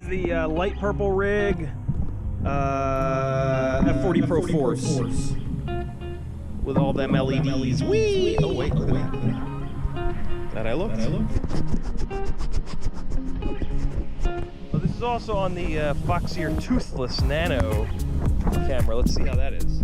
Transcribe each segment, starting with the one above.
The light purple rig, F40 Pro Force with all them LEDs. Whee! Oh wait, look at that. That I looked. Well, this is also on the Foxier Toothless Nano camera. Let's see how that is.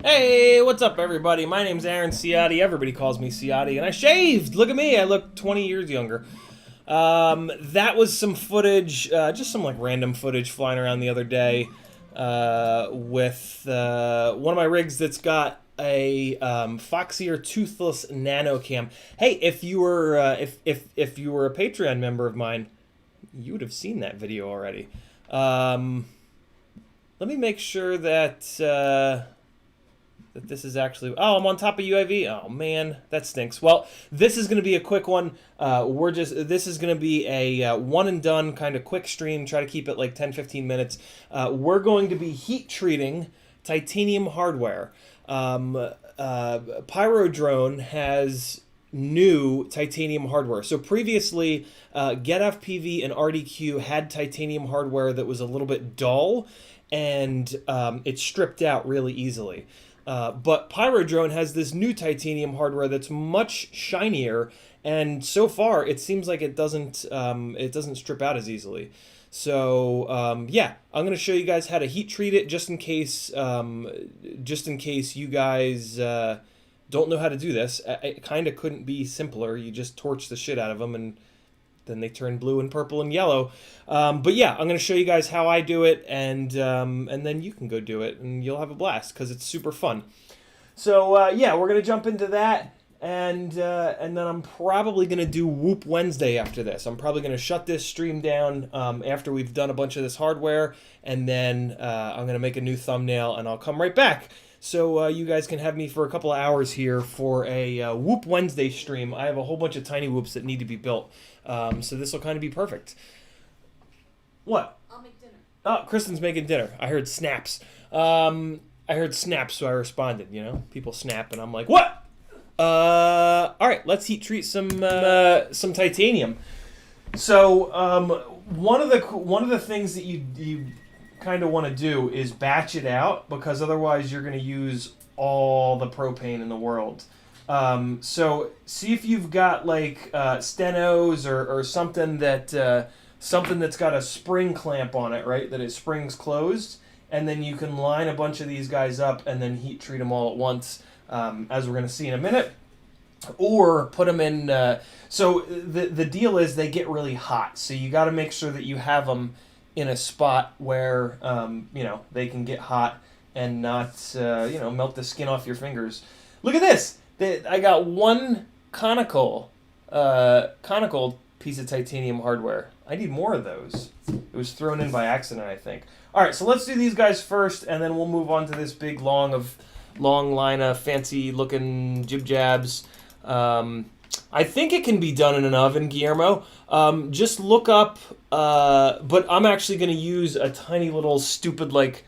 Hey, what's up everybody? My name's Aaron Ciotti. Everybody calls me Ciotti, and I shaved! Look at me, I look 20 years younger. That was some footage, just some like random footage flying around the other day with one of my rigs that's got a Foxier Toothless Nano Cam. Hey, if you were if you were a Patreon member of mine, you would have seen that video already. Let me make sure that that this is actually... Oh, I'm on top of UAV? Oh, man, that stinks. Well, this is going to be a quick one. This is going to be a one-and-done kind of quick stream. Try to keep it like 10-15 minutes. We're going to be heat-treating titanium hardware. Pyro Drone has new titanium hardware. So previously, CiottiFPV and RDQ had titanium hardware that was a little bit dull, and it stripped out really easily. But Pyro Drone has this new titanium hardware that's much shinier, and so far it seems like it doesn't strip out as easily. So yeah, I'm gonna show you guys how to heat treat it, just in case you guys don't know how to do this. It kind of couldn't be simpler. You just torch the shit out of them, and then they turn blue and purple and yellow. But yeah, I'm going to show you guys how I do it, and then you can go do it, and you'll have a blast, because it's super fun. So yeah, we're going to jump into that, and then I'm probably going to do Whoop Wednesday after this. I'm probably going to shut this stream down after we've done a bunch of this hardware, and then I'm going to make a new thumbnail, and I'll come right back. so you guys can have me for a couple of hours here for a Whoop Wednesday stream. I have a whole bunch of tiny whoops that need to be built, so this will kind of be perfect. What? I'll make dinner. Oh, Kristen's making dinner. I heard snaps. I heard snaps, so I responded. You know, people snap, and I'm like, what? All right, let's heat treat some titanium. So one of the things that you kind of want to do is batch it out, because otherwise you're going to use all the propane in the world. So see if you've got like stenos or something that's got a spring clamp on it, right? That it springs closed, and then you can line a bunch of these guys up and then heat treat them all at once, as we're going to see in a minute. Or put them in. So the deal is they get really hot, so you got to make sure that you have them in a spot where they can get hot and not melt the skin off your fingers. Look at this! I got one conical piece of titanium hardware. I need more of those. It was thrown in by accident, I think. All right, so let's do these guys first, and then we'll move on to this big long line of fancy looking jib jabs. I think it can be done in an oven, Guillermo. Just look up, but I'm actually going to use a tiny little stupid like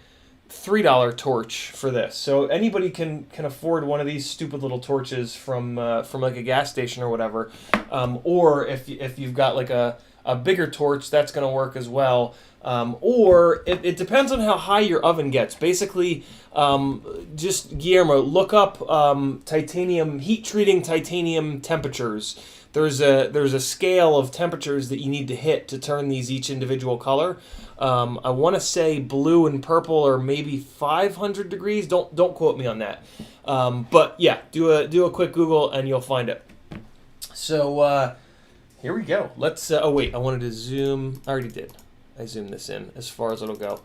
$3 torch for this. So anybody can afford one of these stupid little torches from like a gas station or whatever. Or if you've got like a bigger torch, that's going to work as well. Or it depends on how high your oven gets. Basically, just Guillermo, look up heat treating titanium temperatures. There's a scale of temperatures that you need to hit to turn these each individual color. I want to say blue and purple are maybe 500 degrees. Don't quote me on that. But yeah, do a quick Google and you'll find it. So here we go. Let's. Oh wait, I wanted to zoom. I already did. I zoomed this in as far as it'll go.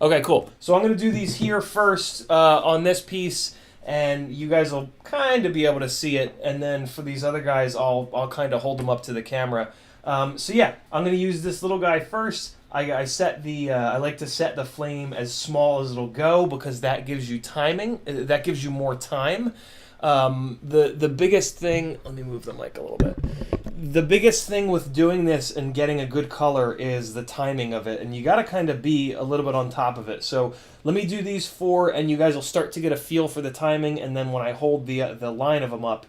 Okay, cool. So I'm going to do these here first on this piece, and you guys will kind of be able to see it. And then for these other guys, I'll kind of hold them up to the camera. So yeah, I'm going to use this little guy first. I like to set the flame as small as it'll go, because that gives you timing. That gives you more time. The biggest thing. Let me move the mic a little bit. The biggest thing with doing this and getting a good color is the timing of it, and you got to kind of be a little bit on top of it. So let me do these 4, and you guys will start to get a feel for the timing, and then when I hold the line of them up,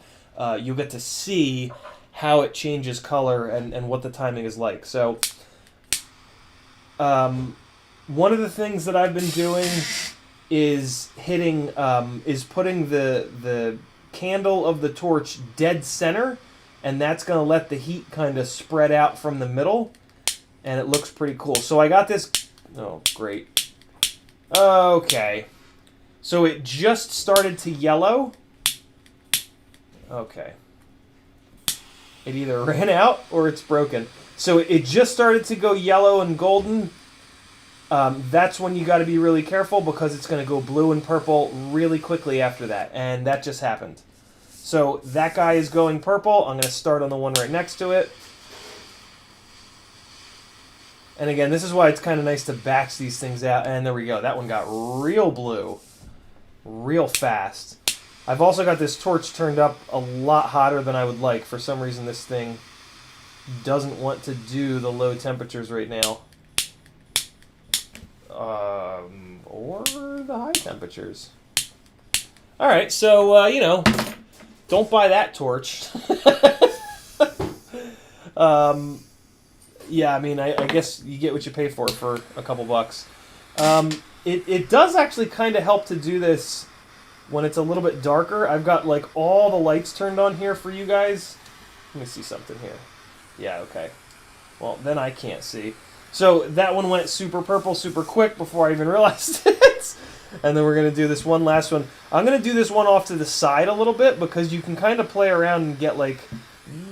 you'll get to see how it changes color and what the timing is like. So one of the things that I've been doing is putting the candle of the torch dead center, and that's going to let the heat kind of spread out from the middle, and it looks pretty cool. So I got this. Oh, great. Okay. So it just started to yellow. Okay. It either ran out or it's broken. So it just started to go yellow and golden. That's when you got to be really careful, because it's going to go blue and purple really quickly after that, and that just happened. So that guy is going purple. I'm going to start on the one right next to it. And again, this is why it's kind of nice to batch these things out. And there we go. That one got real blue real fast. I've also got this torch turned up a lot hotter than I would like. For some reason, this thing doesn't want to do the low temperatures right now. Or the high temperatures. All right, so, don't buy that torch. Yeah, I mean, I guess you get what you pay for a couple bucks. It does actually kind of help to do this when it's a little bit darker. I've got, like, all the lights turned on here for you guys. Let me see something here. Yeah, okay. Well, then I can't see. So that one went super purple super quick before I even realized it. And then we're going to do this one last one. I'm going to do this one off to the side a little bit, because you can kind of play around and get like,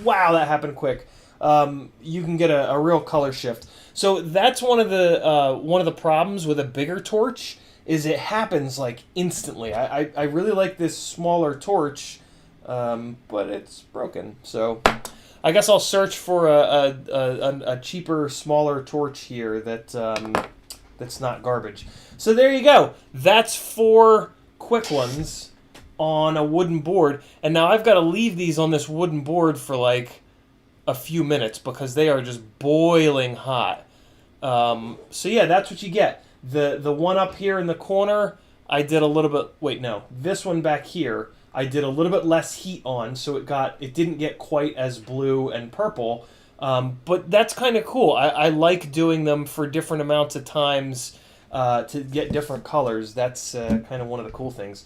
wow, that happened quick. You can get a real color shift. So that's one of the problems with a bigger torch, is it happens like instantly. I really like this smaller torch, but it's broken. So I guess I'll search for a cheaper, smaller torch here that's not garbage. So there you go. That's 4 quick ones on a wooden board. And now I've got to leave these on this wooden board for like a few minutes because they are just boiling hot. So yeah, that's what you get. The one up here in the corner, I did a little bit, wait, no, this one back here, I did a little bit less heat on, so it didn't get quite as blue and purple. But that's kind of cool. I like doing them for different amounts of times to get different colors. That's kind of one of the cool things,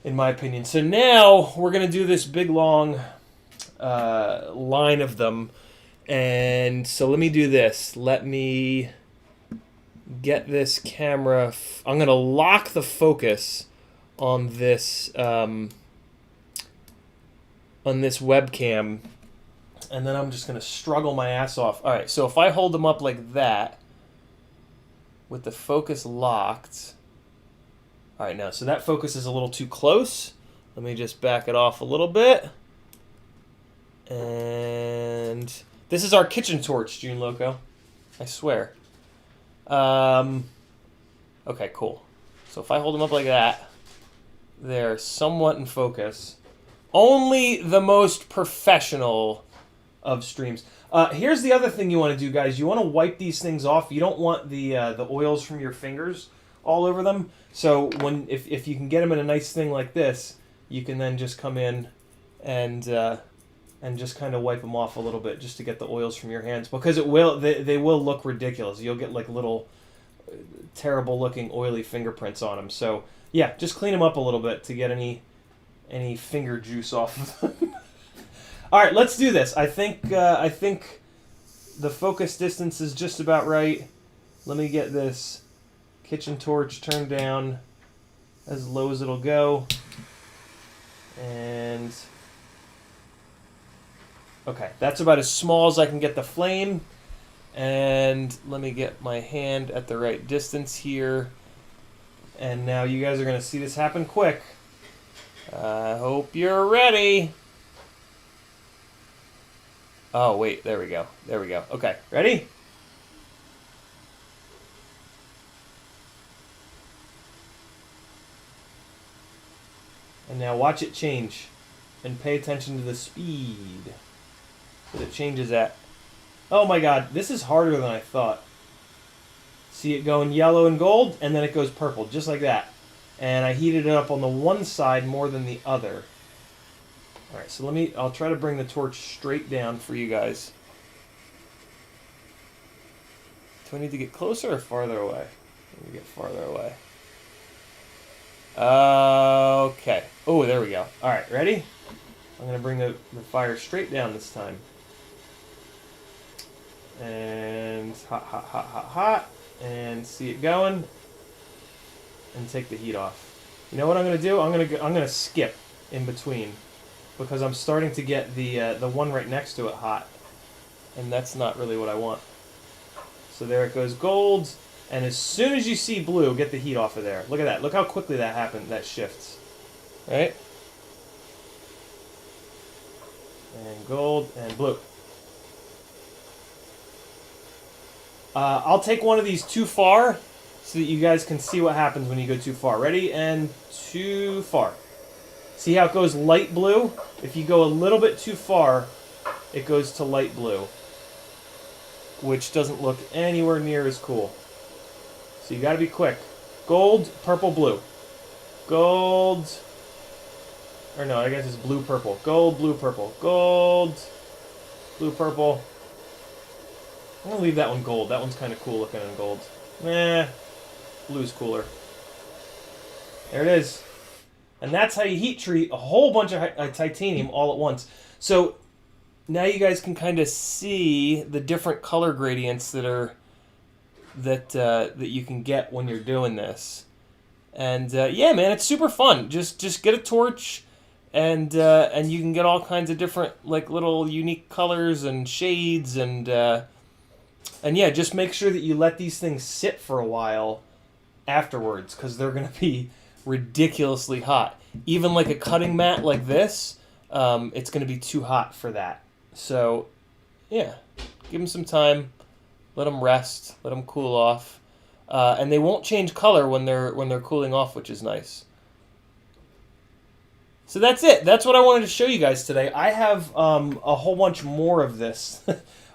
in my opinion. So now we're going to do this big, long line of them. And so let me do this. Let me get this camera. I'm going to lock the focus on this webcam, and then I'm just going to struggle my ass off. All right, so if I hold them up like that with the focus locked. All right, now, so that focus is a little too close. Let me just back it off a little bit. And this is our kitchen torch, June Loco. I swear. Okay, cool. So if I hold them up like that, they're somewhat in focus. Only the most professional of streams. Here's the other thing you want to do, guys. You want to wipe these things off. You don't want the oils from your fingers all over them. So if you can get them in a nice thing like this, you can then just come in and just kind of wipe them off a little bit just to get the oils from your hands, because they will look ridiculous. You'll get like little terrible looking oily fingerprints on them. So yeah, just clean them up a little bit to get any finger juice off of them. All right, let's do this. I think the focus distance is just about right. Let me get this kitchen torch turned down as low as it'll go. And okay, that's about as small as I can get the flame. And let me get my hand at the right distance here. And now you guys are going to see this happen quick. I hope you're ready. Oh, wait, there we go. There we go. Okay, ready? And now watch it change. And pay attention to the speed that it changes at. Oh my god, this is harder than I thought. See it going yellow and gold, and then it goes purple, just like that. And I heated it up on the one side more than the other. Alright, so I'll try to bring the torch straight down for you guys. Do I need to get closer or farther away? Let me get farther away. Okay. Oh, there we go. Alright, ready? I'm going to bring the fire straight down this time. And hot, hot, hot, hot, hot. And see it going. And take the heat off. You know what I'm going to do? I'm going to skip in between, because I'm starting to get the one right next to it hot, and that's not really what I want. So there it goes, gold. And as soon as you see blue, get the heat off of there. Look at that. Look how quickly that happened. That shifts. Right? And gold and blue. I'll take one of these too far so that you guys can see what happens when you go too far. Ready? And too far. See how it goes light blue? If you go a little bit too far, it goes to light blue, which doesn't look anywhere near as cool. So you gotta be quick. Gold, purple, blue. Gold. Or no, I guess it's blue, purple. Gold, blue, purple. Gold, blue, purple. I'm gonna leave that one gold. That one's kind of cool looking in gold. Nah, blue's cooler. There it is. And that's how you heat treat a whole bunch of titanium all at once. So now you guys can kind of see the different color gradients that you can get when you're doing this. And yeah, man, it's super fun. Just get a torch, and you can get all kinds of different like little unique colors and shades, and yeah, just make sure that you let these things sit for a while afterwards, because they're gonna be ridiculously hot. Even like a cutting mat like this, it's going to be too hot for that. So yeah, give them some time, let them rest, let them cool off, and they won't change color when they're cooling off, which is nice. So that's it. That's what I wanted to show you guys today. I have a whole bunch more of this,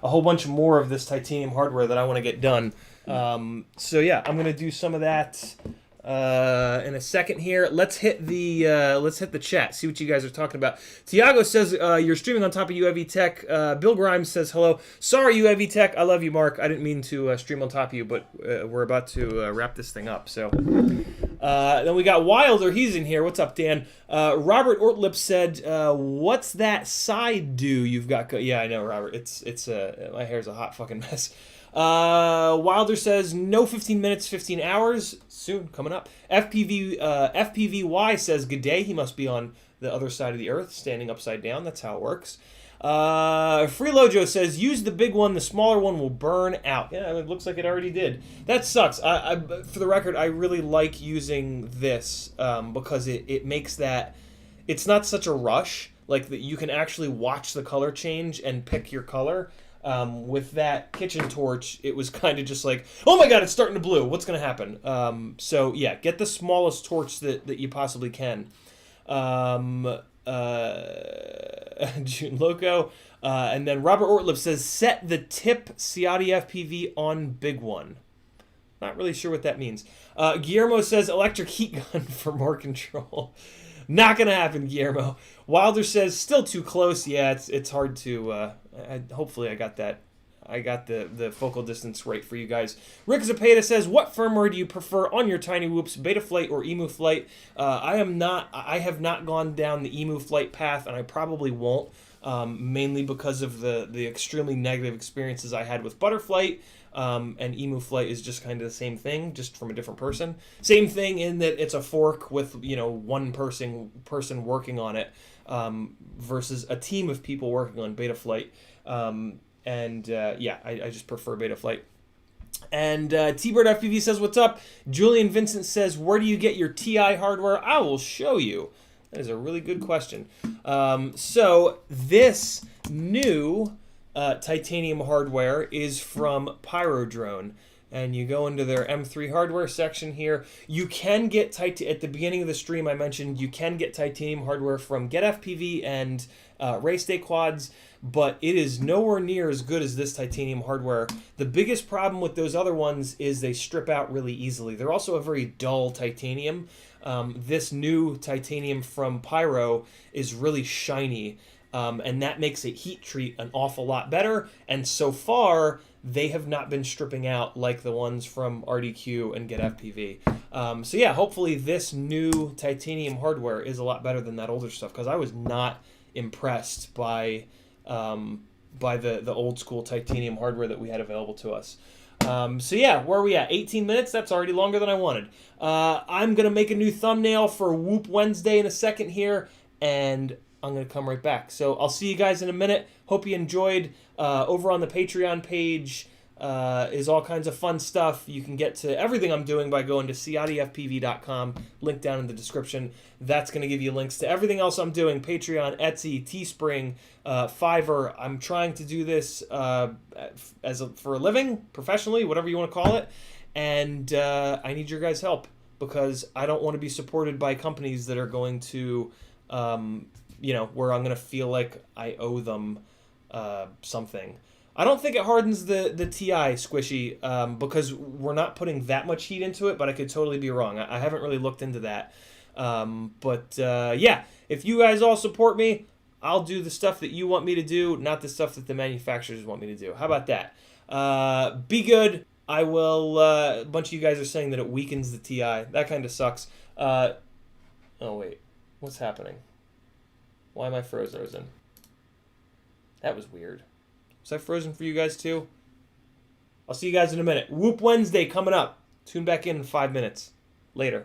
a whole bunch more of this titanium hardware that I want to get done. So yeah, I'm gonna do some of that in a second here. Let's hit the chat. See what you guys are talking about. Tiago says you're streaming on top of UAV Tech. Bill Grimes says hello. Sorry, UAV Tech. I love you, Mark. I didn't mean to stream on top of you, but we're about to wrap this thing up. So then we got Wilder. He's in here. What's up, Dan? Robert Ortlip said, "What's that side do you've got?" Yeah, I know, Robert. It's my hair's a hot fucking mess. Wilder says no 15 minutes, 15 hours soon coming up. FPVY says good day. He must be on the other side of the earth, standing upside down. That's how it works. Freelojo says use the big one. The smaller one will burn out. Yeah, it looks like it already did. That sucks. For the record, I really like using this because it makes that it's not such a rush. Like that, you can actually watch the color change and pick your color. With that kitchen torch, it was kind of just like, oh my god, it's starting to blue. What's going to happen? So yeah, get the smallest torch that you possibly can. June Loco. And then Robert Ortlip says, set the tip CiottiFPV on big one. Not really sure what that means. Guillermo says, electric heat gun for more control. Not going to happen, Guillermo. Wilder says, still too close. Yeah, it's hard to... hopefully I got that. I got the focal distance right for you guys. Rick Zapata says, what firmware do you prefer on your Tiny Whoops, Betaflight or EmuFlight? I have not gone down the EmuFlight path, and I probably won't, mainly because of the extremely negative experiences I had with Butterflight. And EmuFlight is just kind of the same thing, just from a different person. Same thing in that it's a fork with, one person working on it, versus a team of people working on Betaflight. I just prefer Betaflight. And T-Bird FPV says, what's up? Julian Vincent says, where do you get your TI hardware? I will show you. That is a really good question. So this new titanium hardware is from Pyrodrone. And you go into their M3 hardware section here. You can get, at the beginning of the stream I mentioned, you can get titanium hardware from GetFPV and Race Day Quads, but it is nowhere near as good as this titanium hardware. The biggest problem with those other ones is they strip out really easily. They're also a very dull titanium. This new titanium from Pyro is really shiny, and that makes it heat treat an awful lot better. And so far, they have not been stripping out like the ones from RDQ and GetFPV. So yeah, hopefully this new titanium hardware is a lot better than that older stuff, because I was not impressed by the old school titanium hardware that we had available to us. So yeah, where are we at? 18 minutes? That's already longer than I wanted. I'm going to make a new thumbnail for Whoop Wednesday in a second here, and I'm going to come right back. So I'll see you guys in a minute. Hope you enjoyed. Over on the Patreon page is all kinds of fun stuff. You can get to everything I'm doing by going to CiottiFPV.com. Link down in the description. That's going to give you links to everything else I'm doing. Patreon, Etsy, Teespring, Fiverr. I'm trying to do this for a living, professionally, whatever you want to call it. And I need your guys' help, because I don't want to be supported by companies that are going to, where I'm going to feel like I owe them something. I don't think it hardens the TI squishy, because we're not putting that much heat into it, but I could totally be wrong. I haven't really looked into that. Yeah, if you guys all support me, I'll do the stuff that you want me to do, not the stuff that the manufacturers want me to do. How about that? Be good. I will, a bunch of you guys are saying that it weakens the TI. That kind of sucks. Oh, wait. What's happening? Why am I frozen? That was weird. Was I frozen for you guys too? I'll see you guys in a minute. Whoop Wednesday coming up. Tune back in 5 minutes. Later.